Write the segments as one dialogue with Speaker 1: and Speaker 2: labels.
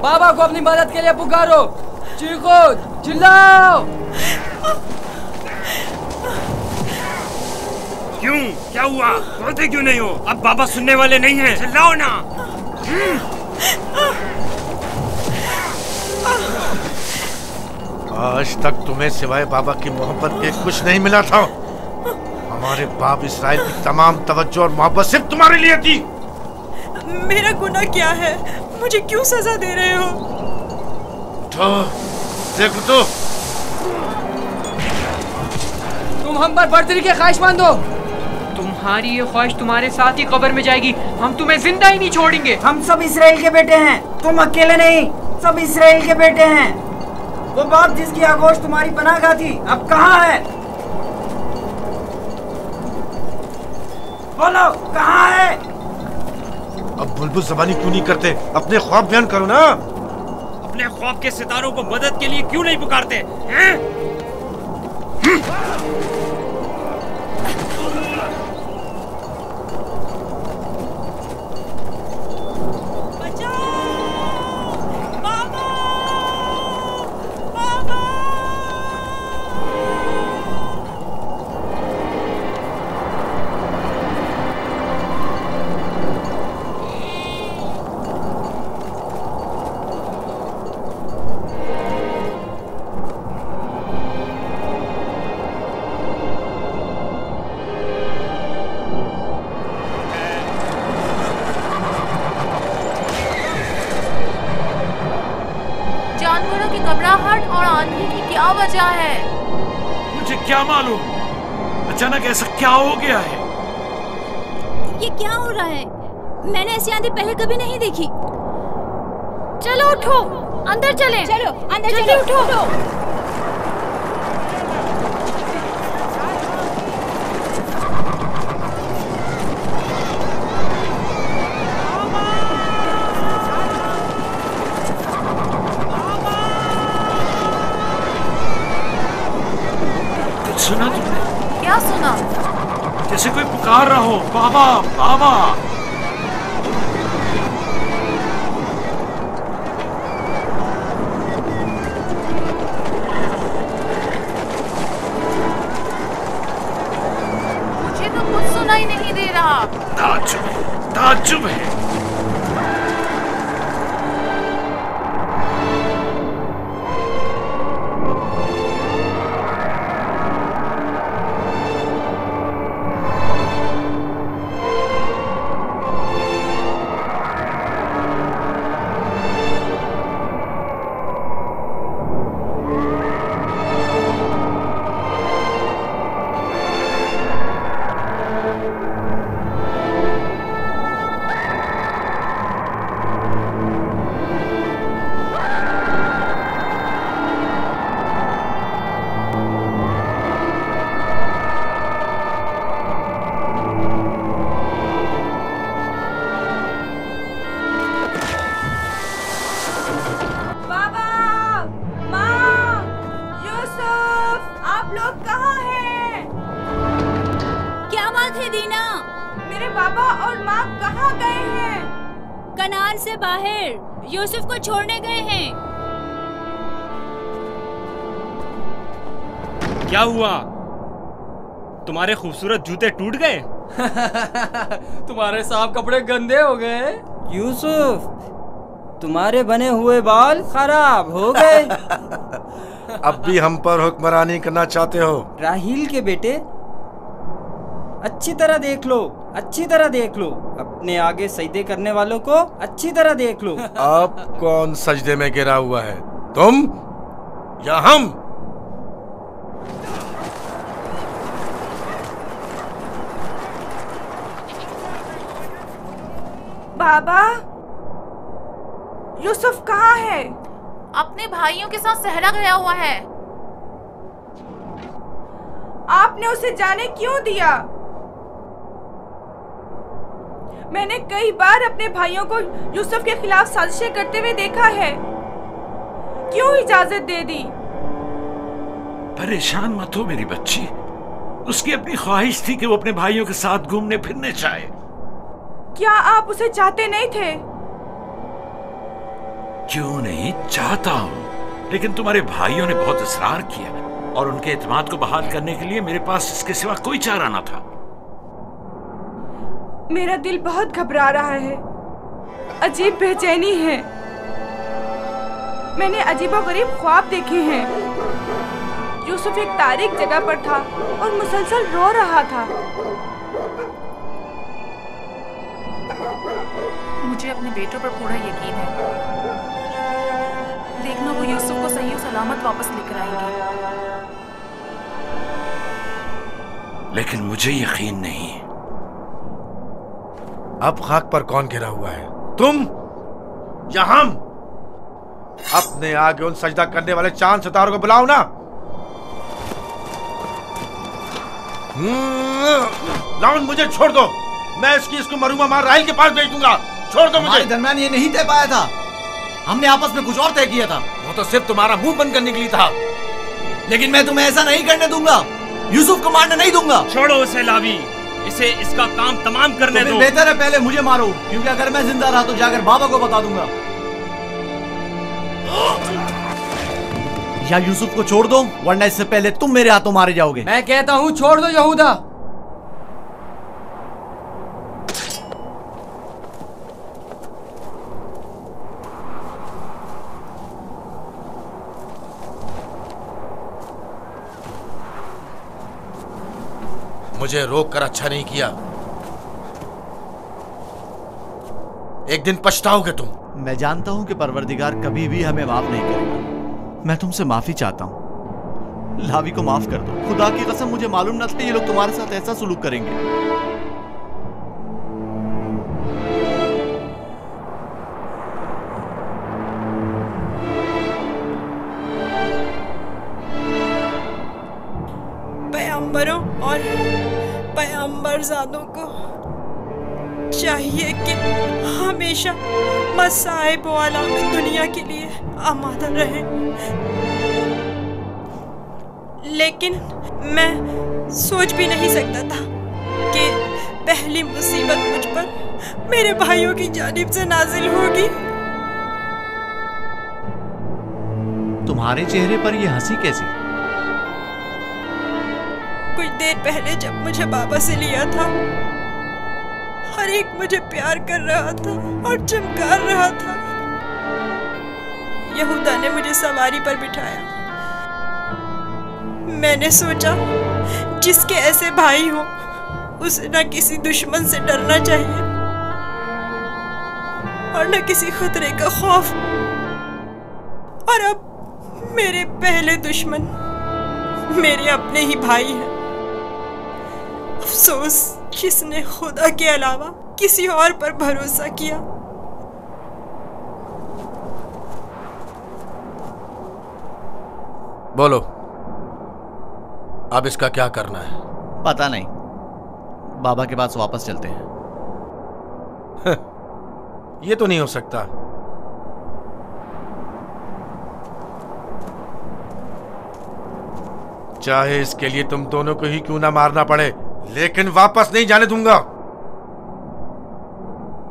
Speaker 1: बाबा को अपनी मदद के लिए पुकारो, चीखो, चिल्लाओ।
Speaker 2: क्यों, क्या हुआ? बोलते क्यों नहीं हो? अब बाबा सुनने वाले नहीं हैं, चिल्लाओ ना।
Speaker 3: आज तक तुम्हें सिवाय बाबा की मोहब्बत के कुछ नहीं मिला था। हमारे बाप इसराइल की तमाम तवज्जो और मोहब्बत सिर्फ तुम्हारे लिए थी।
Speaker 4: मेरा गुनाह क्या है? मुझे क्यों सजा दे रहे हो?
Speaker 3: उठो, देखो तो।
Speaker 1: तुम हम पर बर्तरी के ख्वाहिशमंद हो।
Speaker 5: तुम्हारी ये ख्वाहिश तुम्हारे साथ ही कब्र में जाएगी। हम तुम्हें जिंदा ही नहीं छोड़ेंगे।
Speaker 6: हम सब इसराइल के बेटे हैं, तुम अकेले नहीं, सब इसराइल के बेटे हैं। वो बाप जिसकी आगोश तुम्हारी पनाहगाह थी, अब कहाँ है? बोलो, कहाँ है?
Speaker 3: अब बुलबुल ज़बानी क्यों नहीं करते? अपने ख्वाब बयान करो ना।
Speaker 2: अपने ख्वाब के सितारों को मदद के लिए क्यों नहीं पुकारते हैं?
Speaker 7: और आंधी की क्या वजह है?
Speaker 8: मुझे क्या मालूम, अचानक ऐसा क्या हो गया है?
Speaker 7: ये क्या हो रहा है? मैंने ऐसी आंधी पहले कभी नहीं देखी। चलो उठो, अंदर चलें। चलो अंदर चलो, उठो।
Speaker 8: सुना तुमने?
Speaker 7: क्या सुना?
Speaker 8: जैसे कोई पुकार रहा हो, बाबा बाबा।
Speaker 7: मुझे तो कुछ सुनाई नहीं दे रहा।
Speaker 8: ताज्जुब है।
Speaker 7: कनान से बाहर यूसुफ को छोड़ने गए हैं।
Speaker 2: क्या हुआ? तुम्हारे खूबसूरत जूते टूट गए?
Speaker 1: तुम्हारे साफ कपड़े गंदे हो गए।
Speaker 6: यूसुफ, तुम्हारे बने हुए बाल खराब हो गए।
Speaker 3: अब भी हम पर हुक्मरानी करना चाहते हो?
Speaker 6: राहील के बेटे, अच्छी तरह देख लो, अच्छी तरह देख लो। अपने आगे सजदे करने वालों को अच्छी तरह देख लो।
Speaker 3: अब कौन सजदे में गिरा हुआ है, तुम या हम?
Speaker 4: बाबा, यूसुफ कहाँ है?
Speaker 7: अपने भाइयों के साथ सहरा गया हुआ है।
Speaker 4: आपने उसे जाने क्यों दिया? मैंने कई बार अपने भाइयों को यूसुफ के खिलाफ साजिशें करते हुए देखा है। क्यों इजाजत दे दी?
Speaker 8: परेशान मत हो मेरी बच्ची। उसकी अपनी ख्वाहिश थी कि वो अपने भाइयों के साथ घूमने फिरने जाए।
Speaker 4: क्या आप उसे चाहते नहीं थे?
Speaker 8: क्यों नहीं, चाहता हूँ, लेकिन तुम्हारे भाइयों ने बहुत इसरार किया और उनके एतमाद को बहाल करने के लिए मेरे पास इसके सिवा कोई चारा न था।
Speaker 4: मेरा दिल बहुत घबरा रहा है, अजीब बेचैनी है। मैंने अजीबोगरीब ख्वाब देखे हैं। यूसुफ एक तारीक जगह पर था और मुसलसल रो रहा था।
Speaker 9: मुझे अपने बेटों पर पूरा यकीन है। देखना वो यूसुफ को सही और सलामत वापस लेकर आएंगे।
Speaker 8: लेकिन मुझे यकीन नहीं।
Speaker 3: अब खाक पर कौन गिरा हुआ है, तुम या हम? अपने आगे उन सजदा करने वाले चांद सितारों को बुलाओ ना। लाउन, मुझे छोड़ दो। मैं इसको मरूमा मार राहिल के पास भेज दूंगा। छोड़ दो मुझे।
Speaker 10: हमारे दरमियान ये नहीं तय पाया था, हमने आपस में कुछ और तय किया था।
Speaker 3: वो तो सिर्फ तुम्हारा मुंह बंद करने के लिए था।
Speaker 10: लेकिन मैं तुम्हें ऐसा नहीं करने दूंगा, यूसुफ को मारने नहीं दूंगा।
Speaker 2: छोड़ो उसे लावी, इसे इसका काम तमाम करने दो।
Speaker 10: बेहतर है पहले मुझे मारो, क्योंकि अगर मैं जिंदा रहा तो जाकर बाबा को बता दूंगा। या यूसुफ को छोड़ दो, वरना इससे पहले तुम मेरे हाथों मारे जाओगे।
Speaker 1: मैं कहता हूँ छोड़ दो यहूदा।
Speaker 3: मुझे रोक कर अच्छा नहीं किया। एक दिन पछताओगे तुम।
Speaker 10: मैं जानता हूं कि परवरदिगार कभी भी हमें माफ नहीं करेगा। मैं तुमसे माफी चाहता हूं। लावी को माफ कर दो। खुदा की कसम, मुझे मालूम न था ये लोग तुम्हारे साथ ऐसा सुलूक करेंगे।
Speaker 4: पैगंबरों और पैगंबरजादों को चाहिए कि हमेशा मसाइब वाला में दुनिया के लिए आमादा रहे। लेकिन मैं सोच भी नहीं सकता था कि पहली मुसीबत मुझ पर मेरे भाइयों की जानिब से नाजिल होगी।
Speaker 10: तुम्हारे चेहरे पर यह हंसी कैसी?
Speaker 4: कुछ देर पहले जब मुझे बाबा से लिया था, हर एक मुझे प्यार कर रहा था और चमकार रहा था। यहूदा ने मुझे सवारी पर बिठाया। मैंने सोचा जिसके ऐसे भाई हो उसे न किसी दुश्मन से डरना चाहिए और न किसी खतरे का खौफ। और अब मेरे पहले दुश्मन मेरे अपने ही भाई हैं। अफसोस जिसने खुदा के अलावा किसी और पर भरोसा किया।
Speaker 3: बोलो, अब इसका क्या करना है?
Speaker 10: पता नहीं, बाबा के पास वापस चलते हैं।
Speaker 3: ये तो नहीं हो सकता। चाहे इसके लिए तुम दोनों को ही क्यों ना मारना पड़े, लेकिन वापस नहीं जाने दूंगा।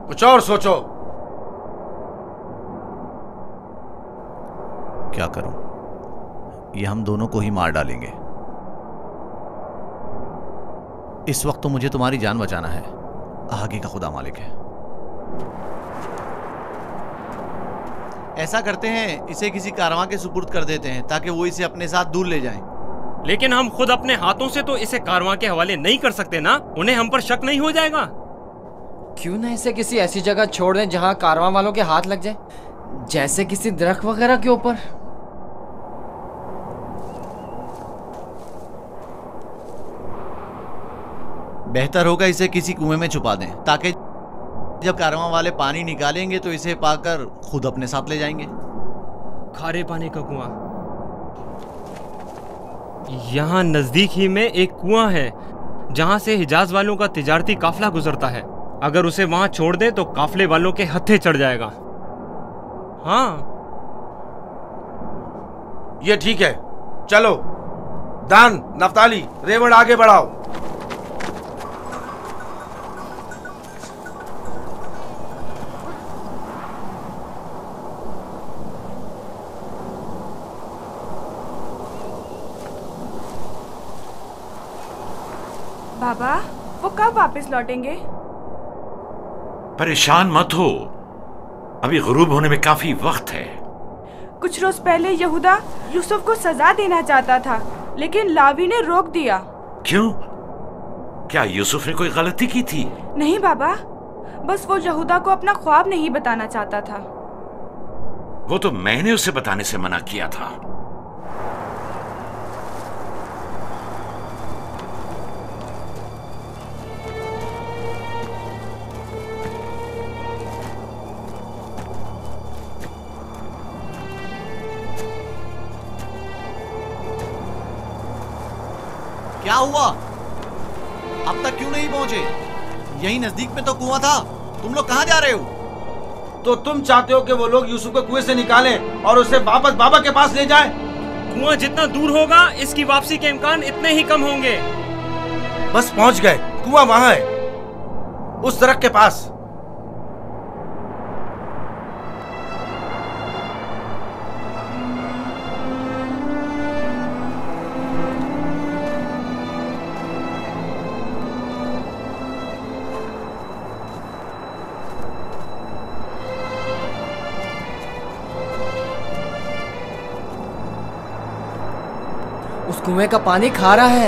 Speaker 3: कुछ और सोचो।
Speaker 10: क्या करूं? ये हम दोनों को ही मार डालेंगे। इस वक्त तो मुझे तुम्हारी जान बचाना है, आगे का खुदा मालिक है। ऐसा करते हैं, इसे किसी कारवां के सुपुर्द कर देते हैं ताकि वो इसे अपने साथ दूर ले जाएं।
Speaker 2: लेकिन हम खुद अपने हाथों से तो इसे कारवां के हवाले नहीं कर सकते ना। उन्हें हम पर शक नहीं हो जाएगा?
Speaker 1: क्यों ना इसे किसी ऐसी जगह छोड़ दें जहां कारवां वालों के हाथ लग जाए, जैसे किसी दरख्त वगैरह के ऊपर।
Speaker 10: बेहतर होगा इसे किसी कुएं में छुपा दें ताकि जब कारवां वाले पानी निकालेंगे तो इसे पाकर खुद अपने साथ ले जाएंगे।
Speaker 2: खारे पानी का कुआं? यहाँ नजदीक ही में एक कुआं है जहाँ से हिजाज वालों का तिजारती काफिला गुजरता है। अगर उसे वहां छोड़ दे तो काफिले वालों के हत्थे चढ़ जाएगा। हाँ,
Speaker 3: ये ठीक है। चलो दान, नफ्ताली, रेवड़ आगे बढ़ाओ।
Speaker 9: बाबा, वो कब वापस लौटेंगे?
Speaker 8: परेशान मत हो, अभी गुरूब होने में काफी वक्त है।
Speaker 9: कुछ रोज पहले यहूदा यूसुफ को सजा देना चाहता था, लेकिन लावी ने रोक दिया।
Speaker 8: क्यों? क्या यूसुफ ने कोई गलती की थी?
Speaker 9: नहीं बाबा, बस वो यहूदा को अपना ख्वाब नहीं बताना चाहता था।
Speaker 8: वो तो मैंने उसे बताने से मना किया था।
Speaker 10: क्या हुआ? अब तक क्यों नहीं पहुंचे? यही नजदीक में तो कुआं था। तुम लोग कहां जा रहे हो?
Speaker 3: तो तुम चाहते हो कि वो लोग यूसुफ को कुएं से निकालें और उसे वापस बाबा के पास ले जाएं?
Speaker 2: कुआं जितना दूर होगा, इसकी वापसी के इम्कान इतने ही कम होंगे।
Speaker 3: बस पहुंच गए, कुआं वहां है, उस दरख्त के पास।
Speaker 1: उस कुएं का पानी खारा है,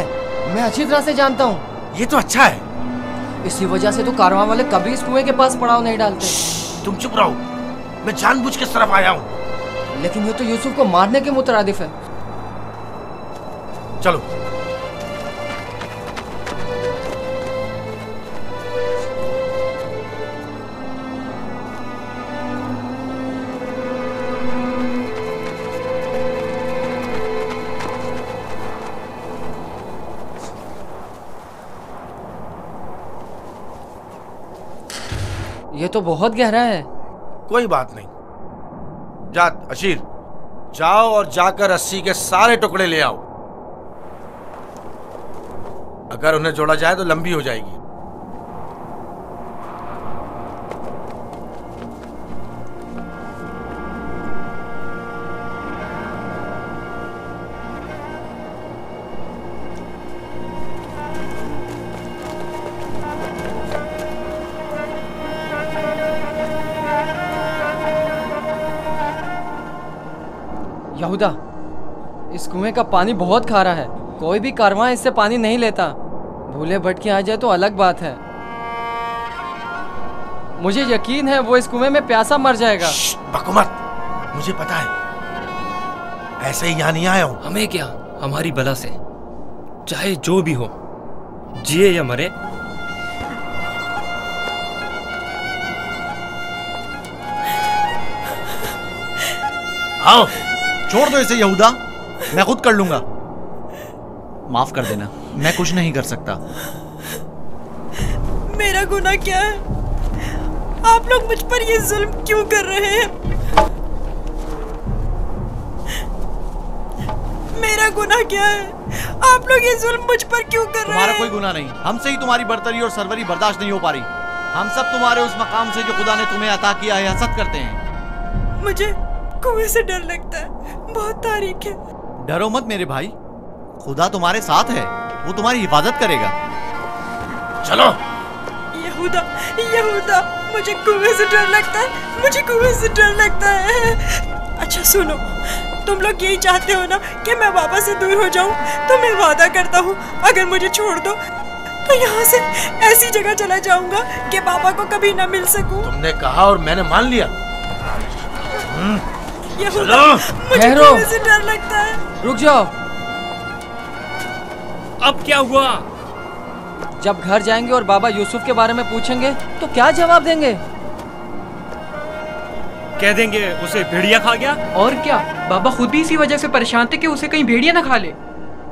Speaker 1: मैं अच्छी तरह से जानता हूँ।
Speaker 3: ये तो अच्छा है।
Speaker 1: इसी वजह से तो कारवां वाले कभी इस कुएं के पास पड़ाव नहीं डालते।
Speaker 3: तुम चुप रहो, मैं जानबूझ के इस तरफ आया हूँ।
Speaker 1: लेकिन ये तो यूसुफ को मारने के मुतरादिफ है।
Speaker 3: चलो।
Speaker 1: ये तो बहुत गहरा है।
Speaker 3: कोई बात नहीं, जा अशीर, जाओ और जाकर रस्सी के सारे टुकड़े ले आओ। अगर उन्हें जोड़ा जाए तो लंबी हो जाएगी।
Speaker 1: यहूदा, इस कुएं का पानी बहुत खारा है। कोई भी कारवां इससे पानी नहीं लेता। भूले भटके आ जाए तो अलग बात है। मुझे यकीन है वो इस कुएं में प्यासा मर जाएगा।
Speaker 3: बको मत, मुझे पता है। ऐसे ही यहाँ नहीं आया हूँ।
Speaker 2: हमें क्या, हमारी बला से चाहे जो भी हो, जिए या मरे,
Speaker 10: आओ। छोड़ दो इसे यहूदा, मैं खुद कर लूंगा। माफ कर देना, मैं कुछ नहीं कर सकता।
Speaker 4: मेरा गुनाह क्या है? आप लोग मुझ पर ये जुल्म क्यों कर रहे हैं? मेरा गुनाह क्या है? आप लोग ये जुल्म मुझ पर क्यों कर रहे हैं?
Speaker 10: तुम्हारा कोई गुनाह नहीं, हमसे ही तुम्हारी बर्तरी और सरवरी बर्दाश्त नहीं हो पा रही। हम सब तुम्हारे उस मकाम से जो खुदा ने तुम्हें अता किया है हसद करते हैं।
Speaker 4: मुझे कुएं से डर लगता है, बहुत तारीख है।
Speaker 10: डरो मत मेरे भाई, खुदा तुम्हारे साथ है, वो तुम्हारी हिफाजत करेगा।
Speaker 3: चलो।
Speaker 4: यहूदा, यहूदा, मुझे कुएं से डर लगता है, मुझे कुएं से डर लगता है। अच्छा सुनो, तुम लोग यही चाहते हो ना कि मैं बाबा से दूर हो जाऊं? तो मैं वादा करता हूँ, अगर मुझे छोड़ दो तो यहाँ से ऐसी जगह चला जाऊंगा कि बाबा को कभी ना मिल सकूं।
Speaker 3: तुमने कहा और मैंने मान लिया।
Speaker 4: यहूदा, मुझे कुएं से डर लगता है।
Speaker 1: रुक जाओ।
Speaker 2: अब क्या हुआ?
Speaker 1: जब घर जाएंगे और बाबा यूसुफ के बारे में पूछेंगे तो क्या जवाब देंगे?
Speaker 2: कह देंगे उसे भेड़िया खा गया।
Speaker 5: और क्या, बाबा खुद भी इसी वजह से परेशान थे कि उसे कहीं भेड़िया ना खा ले।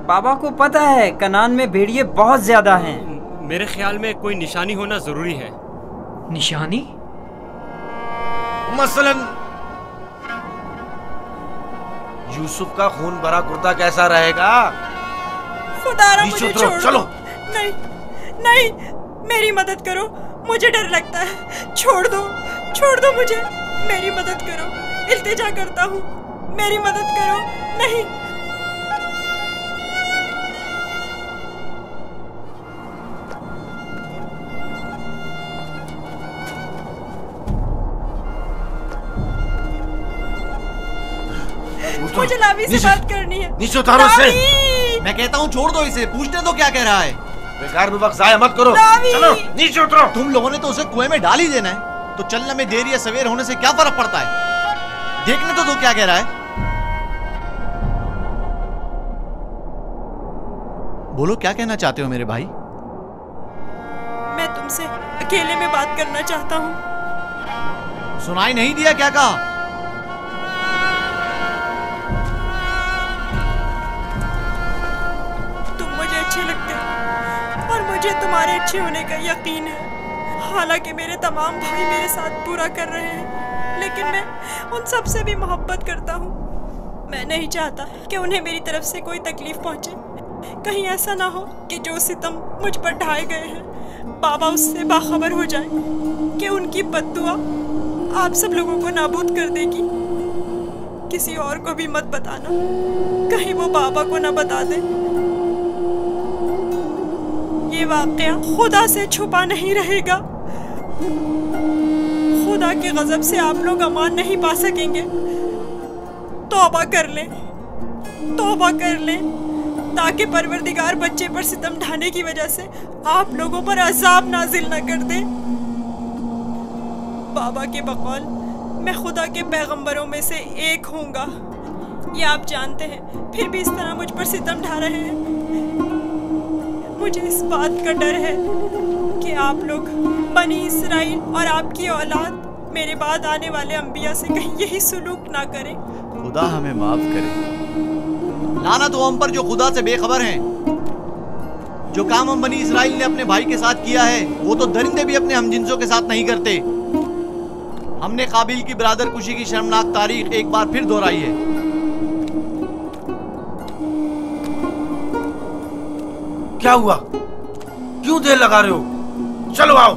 Speaker 6: बाबा को पता है कनान में भेड़िए बहुत ज्यादा हैं।
Speaker 2: मेरे ख्याल में कोई निशानी होना जरूरी है।
Speaker 5: निशानी?
Speaker 3: मसलन यूसुफ का खून भरा कुर्ता कैसा रहेगा?
Speaker 4: खुदारा मुझे छोड़ दो।
Speaker 3: चलो।
Speaker 4: नहीं, नहीं, मेरी मदद करो, मुझे डर लगता है। छोड़ दो मुझे, मेरी मदद करो, इल्तिजा करता हूँ, मेरी मदद करो। नहीं। मुझे लावी से बात करनी है।
Speaker 3: नीचे उतारो इसे।
Speaker 10: मैं कहता हूँ छोड़ दो इसे, पूछने दो क्या कह रहा है।
Speaker 3: बेकार में वक्त जाया मत करो, चलो नीचे उतरो।
Speaker 10: तुम लोगों ने तो उसे कुएं में डाल ही देना है, तो चलने में देर या सवेर होने से क्या फर्क पड़ता है। देखने तो दो क्या कह रहा है। बोलो क्या कहना चाहते हो मेरे भाई।
Speaker 4: मैं तुमसे अकेले में बात करना चाहता हूँ।
Speaker 10: सुनाई नहीं दिया क्या कहा?
Speaker 4: तुम मुझे अच्छे लगते हो और मुझे तुम्हारे अच्छे होने का यकीन है। हालांकि मेरे तमाम भाई मेरे साथ पूरा कर रहे हैं, लेकिन मैं उन सब से भी मोहब्बत करता हूँ। मैं नहीं चाहता कि उन्हें मेरी तरफ से कोई तकलीफ पहुँचे। कहीं ऐसा ना हो कि जो सितम मुझ पर ढाए गए हैं बाबा उससे बाखबर हो जाए कि उनकी बद्दुआ आप सब लोगों को नाबूद कर देगी। किसी और को भी मत बताना, कहीं वो बाबा को ना बता दे। ये वाकया खुदा से छुपा नहीं रहेगा। खुदा के गजब से आप लोग अमान नहीं पा सकेंगे। तौबा कर ले, तौबा कर ले, ताकि परवरदिगार बच्चे पर सितम ढाने की वजह से आप लोगों पर अजाब नाजिल न कर दे। बाबा के बकौल मैं खुदा के पैगंबरों में से एक हूँगा, ये आप जानते हैं, फिर भी इस तरह मुझ पर सितम ढा रहे हैं। मुझे इस बात का डर है कि आप लोग बनी इसराइल और आपकी औलाद मेरे बाद आने वाले अंबिया से कहीं यही सुलूक ना करें।
Speaker 10: खुदा हमें माफ करे। लानत हो हम पर जो खुदा से बेखबर हैं। जो काम हम बनी इसराइल ने अपने भाई के साथ किया है वो तो दरिंदे भी अपने हमजिंसों के साथ नहीं करते। हमने काबिल की बरादर कुशी की शर्मनाक तारीख एक बार फिर दोहराई है।
Speaker 3: क्या हुआ? क्यों देर लगा रहे हो? चलो आओ।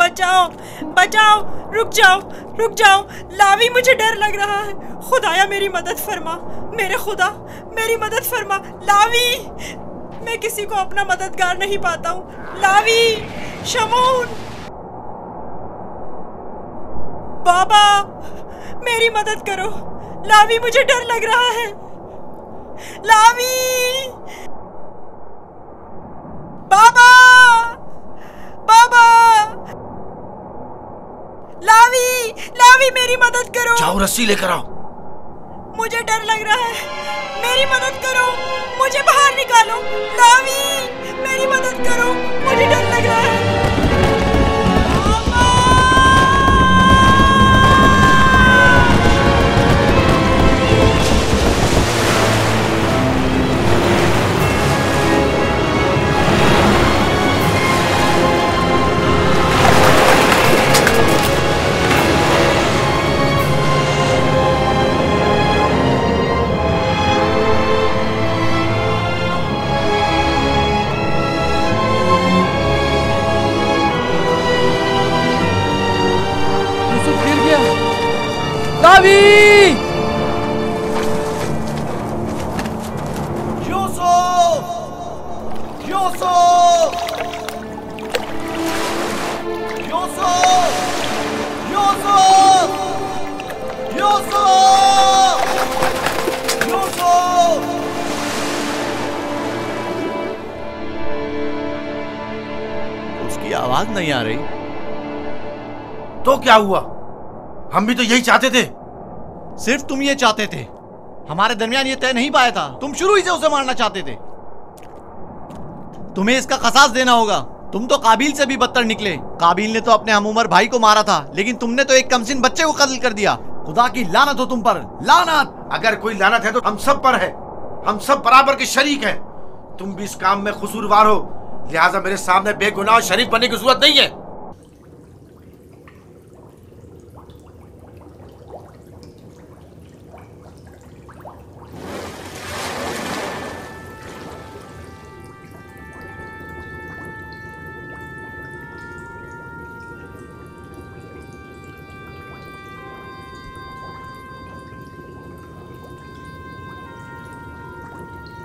Speaker 4: बचाओ, बचाओ, रुक जाओ, रुक जाओ। लावी, मुझे डर लग रहा है। खुदाया मेरी मदद फरमा, मेरे खुदा मेरी मदद फरमा। लावी, मैं किसी को अपना मददगार नहीं पाता हूँ। लावी, शमून, बाबा मेरी मदद करो। लावी, मुझे डर लग रहा है। लावी, बाबा, बाबा, लावी, लावी मेरी मदद करो।
Speaker 3: जाओ रस्सी लेकर आओ।
Speaker 4: मुझे डर लग रहा है, मेरी मदद करो, मुझे बाहर निकालो। लावी, मेरी मदद करो, मुझे डर लग रहा है।
Speaker 1: लावी!
Speaker 10: यूसुफ! यूसुफ! यूसुफ! यूसुफ! यूसुफ! यूसुफ! उसकी आवाज नहीं आ रही।
Speaker 3: तो क्या हुआ? हम भी तो यही चाहते थे।
Speaker 10: सिर्फ तुम ये चाहते थे, हमारे दरमियान ये तय नहीं पाया था। तुम शुरू ही से उसे मारना चाहते थे। तुम्हें इसका क़सास देना होगा। तुम तो काबिल से भी बदतर निकले। काबिल ने तो अपने हमउमर भाई को मारा था, लेकिन तुमने तो एक कमसिन बच्चे को कत्ल कर दिया। खुदा की लानत हो तुम पर, लानत।
Speaker 3: अगर कोई लानत है तो हम सब पर है। हम सब बराबर के शरीक हैं। तुम भी इस काम में कसूरवार हो, लिहाजा मेरे सामने बेगुनाह शरीक बनने की जरूरत नहीं है।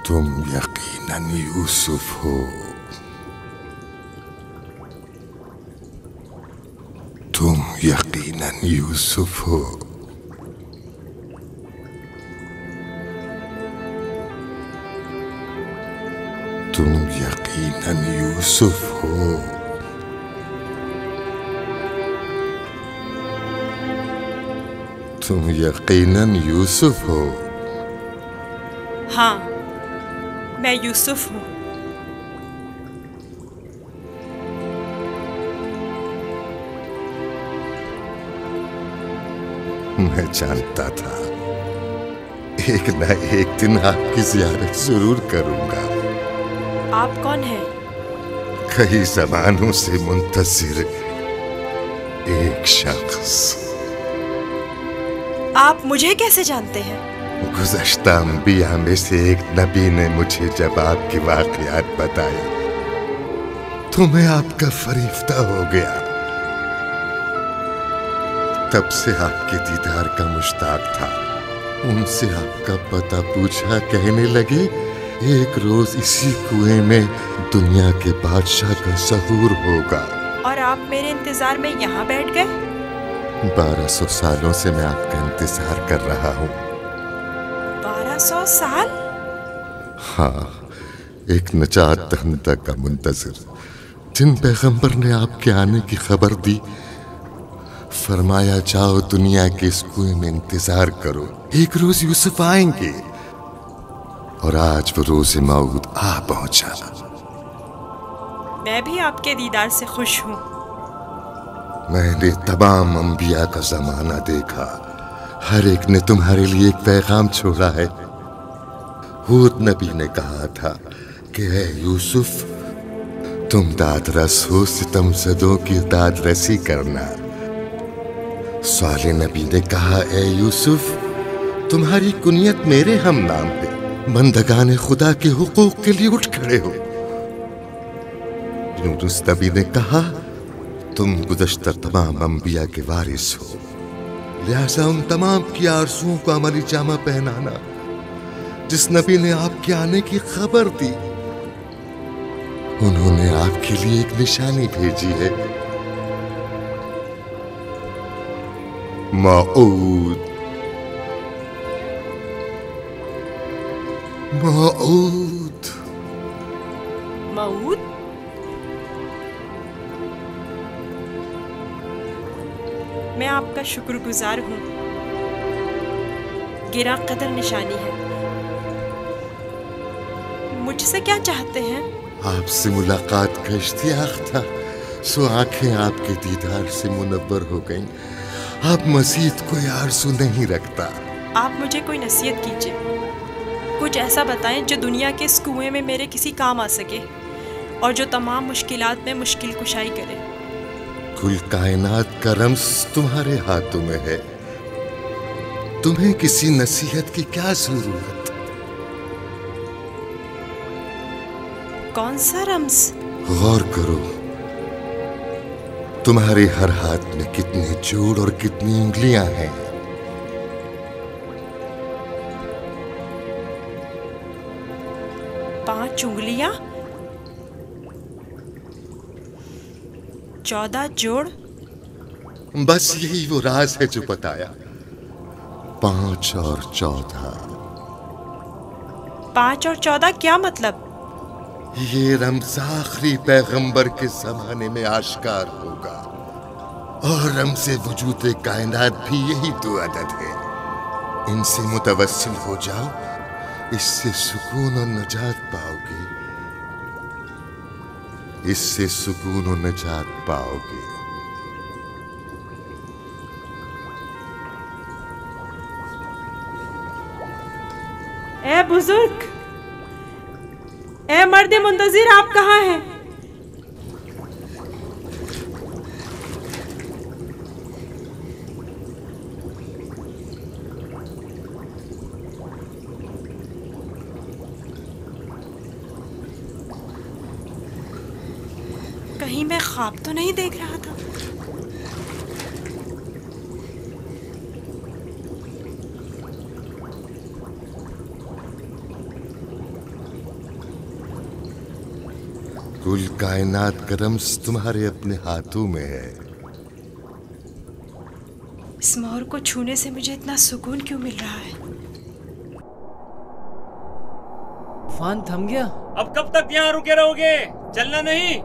Speaker 11: तुम यकीनन यूसुफ हो। तुम यकीनन यकीनन यूसुफ हो। तुम यकीनन यूसुफ हो। तुम यकीनन यूसुफ हो।
Speaker 4: हाँ, मैं यूसुफ हूँ।
Speaker 11: मैं जानता था एक न एक दिन आपकी ज़ियारत जरूर करूंगा।
Speaker 4: आप कौन हैं?
Speaker 11: कई ज़मानों से मुंतज़िर एक शख्स।
Speaker 4: आप मुझे कैसे जानते हैं?
Speaker 11: गुज़श्ता अंबिया में से एक नबी ने मुझे जब आपकी वाक़ियात बताई तो मैं आपका फरिश्ता हो गया। तब से आपके दीदार का मुश्ताक था। उनसे आपका पता पूछा, कहने लगे एक रोज इसी कुएं में दुनिया के बादशाह का ज़हूर होगा।
Speaker 4: और आप मेरे इंतजार में यहाँ बैठ गए?
Speaker 11: 1200 सालों से मैं आपका इंतजार कर रहा हूँ।
Speaker 4: 1200 साल?
Speaker 11: हाँ, एक नजात दहिंदा का मुंतज़िर, जिन पैगंबर ने आपके आने की खबर दी, फरमाया जाओ दुनिया के इस कुएं में इंतजार करो, एक रोज यूसुफ आएंगे। और आज वो रोज़े मौऊद आ पहुंचा।
Speaker 4: मैं भी आपके दीदार से खुश हूँ।
Speaker 11: मैंने तमाम अंबिया का जमाना देखा, हर एक ने तुम्हारे लिए एक पैगाम छोड़ा है। हूद नबी ने कहा था कि ऐ यूसुफ, तुम दादरस हो, सितमज़दों की दादरसी करना। साले नबी ने कहा, ऐ यूसुफ, तुम्हारी कुनियत मेरे हम नाम है, बंदगाने खुदा के हुकूक के लिए उठ खड़े हो। यूनुस नबी ने कहा, तुम गुज़श्ता तमाम अंबिया के वारिस हो, लिहाजा उन तमाम की आरज़ुओं को अमली जामा पहनाना जिस नबी ने आपके आने की खबर दी। उन्होंने आपके लिए एक निशानी भेजी है, मऊद। मऊद।
Speaker 4: मऊद? मैं आपका शुक्रगुजार हूँ। गिरा कदर निशानी है। मुझसे क्या चाहते हैं?
Speaker 11: आपसे मुलाकात का इश्तियाक था, सो आंखें आपके दीदार से मुनव्वर हो गईं। आप मजीद कोई आरज़ू नहीं रखता।
Speaker 4: आप मुझे कोई नसीहत कीजिए, कुछ ऐसा बताएं जो दुनिया के इस कुएं में मेरे किसी काम आ सके और जो तमाम मुश्किलात में मुश्किल कुशाई करे।
Speaker 11: कुल कायनात का रम्स तुम्हारे हाथों में है, तुम्हें किसी नसीहत की क्या जरूरत?
Speaker 4: कौन सा रम्स?
Speaker 11: गौर करो, तुम्हारे हर हाथ में कितने जोड़ और कितनी उंगलियां हैं।
Speaker 4: 5 उंगलियां, 14 जोड़।
Speaker 11: बस यही वो राज है जो बताया, 5 और 14।
Speaker 4: 5 और 14 क्या मतलब?
Speaker 11: ये रम्ज़ आखिरी पैगंबर के जमाने में आश्कार होगा, और रम्ज़े वजूद कायनात भी यही तो अदद है। इनसे मुतवस्सिल हो जाओ, इससे सुकून और नजात पाओगे, इससे सुकून और नजात पाओगे।
Speaker 9: ए बुजुर्ग, ए मर्द मुंतजिर, आप कहाँ हैं?
Speaker 4: कहीं मैं ख्वाब तो नहीं देख रहा था?
Speaker 11: कुल कायनात का रम्ज़ तुम्हारे अपने हाथों में है।
Speaker 4: इस मोर को छूने से मुझे इतना सुकून क्यों मिल रहा है?
Speaker 1: तूफान थम गया।
Speaker 2: अब कब तक यहाँ रुके रहोगे? चलना नहीं?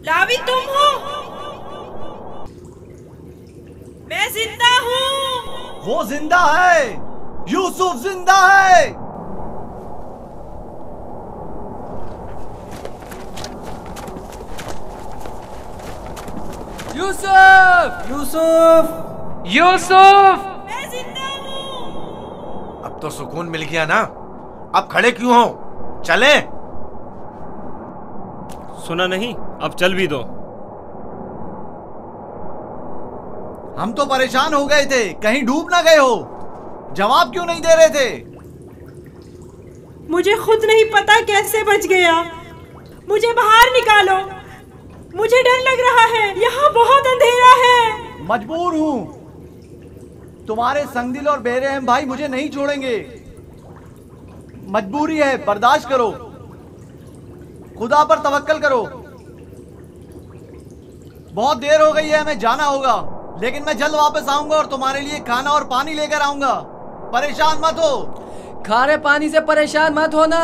Speaker 4: लावी तुम हो? मैं जिंदा हूँ।
Speaker 10: वो जिंदा है, यूसुफ जिंदा है।
Speaker 1: यूसुफ!
Speaker 6: यूसुफ!
Speaker 5: यूसुफ!
Speaker 4: मैं जिंदा हूँ।
Speaker 3: अब तो सुकून मिल गया ना, अब खड़े क्यों हो? चले।
Speaker 2: सुना नहीं? अब चल भी दो।
Speaker 10: हम तो परेशान हो गए थे, कहीं डूब ना गए हो। जवाब क्यों नहीं दे रहे थे?
Speaker 4: मुझे खुद नहीं पता कैसे बच गया। मुझे बाहर निकालो, मुझे डर लग रहा है, यहाँ बहुत अंधेरा है।
Speaker 10: मजबूर हूँ, तुम्हारे संगदिल और बेरहम भाई मुझे नहीं छोड़ेंगे। मजबूरी है, बर्दाश्त करो, खुदा पर तवक्कल करो। बहुत देर हो गई है, हमें जाना होगा, लेकिन मैं जल्द वापस आऊंगा और तुम्हारे लिए खाना और पानी लेकर आऊंगा। परेशान मत हो।
Speaker 1: खारे पानी से परेशान मत होना,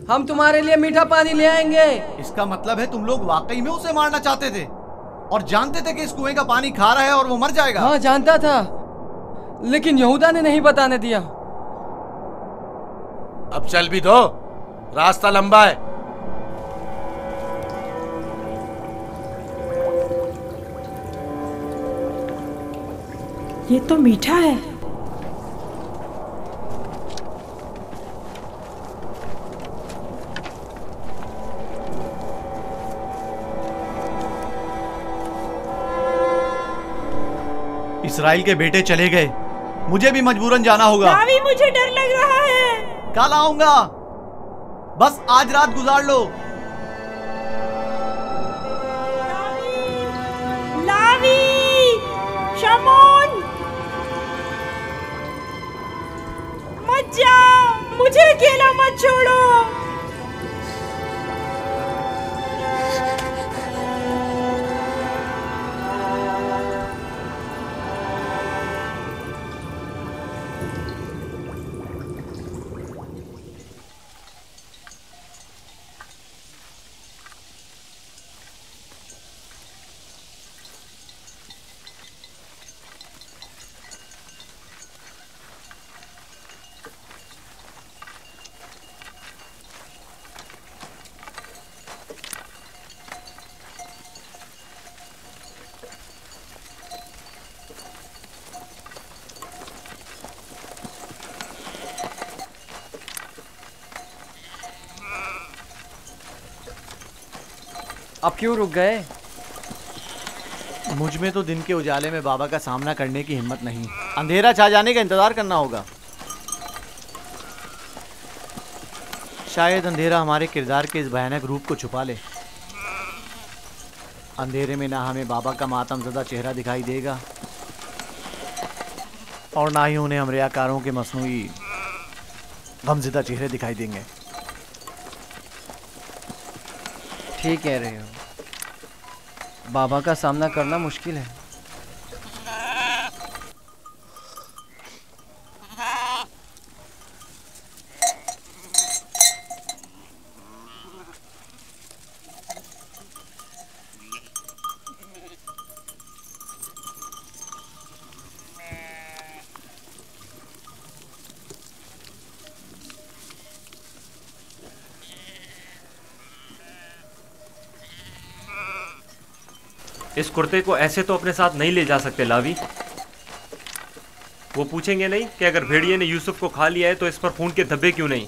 Speaker 1: हम तुम्हारे लिए मीठा पानी ले आएंगे।
Speaker 10: इसका मतलब है तुम लोग वाकई में उसे मारना चाहते थे और जानते थे कि इस कुएं का पानी खारा है और वो मर जाएगा।
Speaker 1: हाँ जानता था, लेकिन यहूदा ने नहीं बताने दिया।
Speaker 3: अब चल भी दो, रास्ता लंबा है।
Speaker 4: ये तो मीठा है।
Speaker 10: इस्राइल के बेटे चले गए, मुझे भी मजबूरन जाना होगा।
Speaker 4: लावी, मुझे डर लग रहा है।
Speaker 10: कल आऊंगा, बस आज रात गुजार लो।
Speaker 4: लावी, शमोन, मत जाओ, मुझे अकेला मत छोड़ो।
Speaker 1: अब क्यों रुक गए?
Speaker 10: मुझ में तो दिन के उजाले में बाबा का सामना करने की हिम्मत नहीं। अंधेरा छा जाने का इंतजार करना होगा। शायद अंधेरा हमारे किरदार के इस भयानक रूप को छुपा ले। अंधेरे में ना हमें बाबा का मातमज़दा चेहरा दिखाई देगा और ना ही उन्हें हम रियाकारों के मसनूई गमज़दा चेहरे दिखाई देंगे।
Speaker 1: ठीक कह रहे हो, बाबा का सामना करना मुश्किल है।
Speaker 2: इस कुर्ते को ऐसे तो अपने साथ नहीं ले जा सकते लावी। वो पूछेंगे नहीं कि अगर भेड़िए ने यूसुफ को खा लिया है तो इस पर खून के धब्बे क्यों नहीं?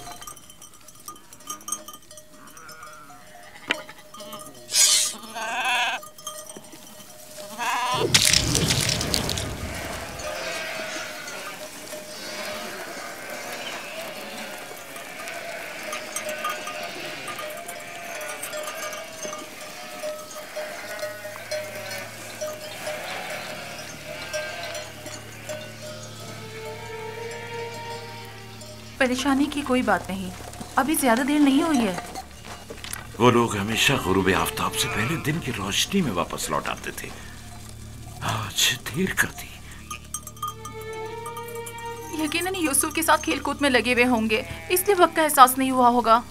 Speaker 12: परेशानी की कोई बात नहीं, अभी ज्यादा देर नहीं हुई है।
Speaker 8: वो लोग हमेशा गुरूब आफताब से पहले दिन की रोशनी में वापस लौट आते थे। आज देर कर दी।
Speaker 12: यकीनन यूसुफ के साथ खेलकूद में लगे हुए होंगे, इसलिए वक्त का एहसास नहीं हुआ होगा।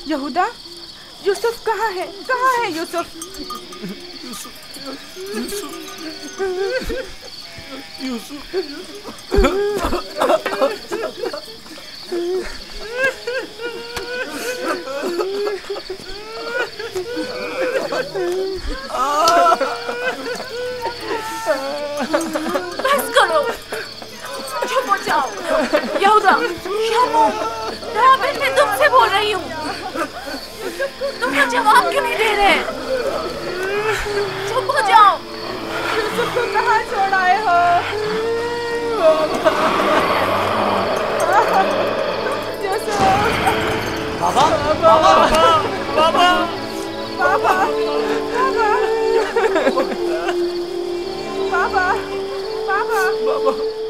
Speaker 9: यहूदा, यूसुफ कहाँ है? कहाँ है यूसुफ?
Speaker 12: बस करो, चुप हो जाओ। यहूदा, शामू, राबिन, मैं तुमसे बोल रही हूँ, तुम जवाब क्यों नहीं दे रहे? चुप हो जाओ।
Speaker 9: यूसुफ को कहाँ छोड़ आए हो? यूसुफ।
Speaker 10: बाबा, बाबा, बाबा,
Speaker 9: बाबा, बाबा, बाबा, बाबा, बाबा।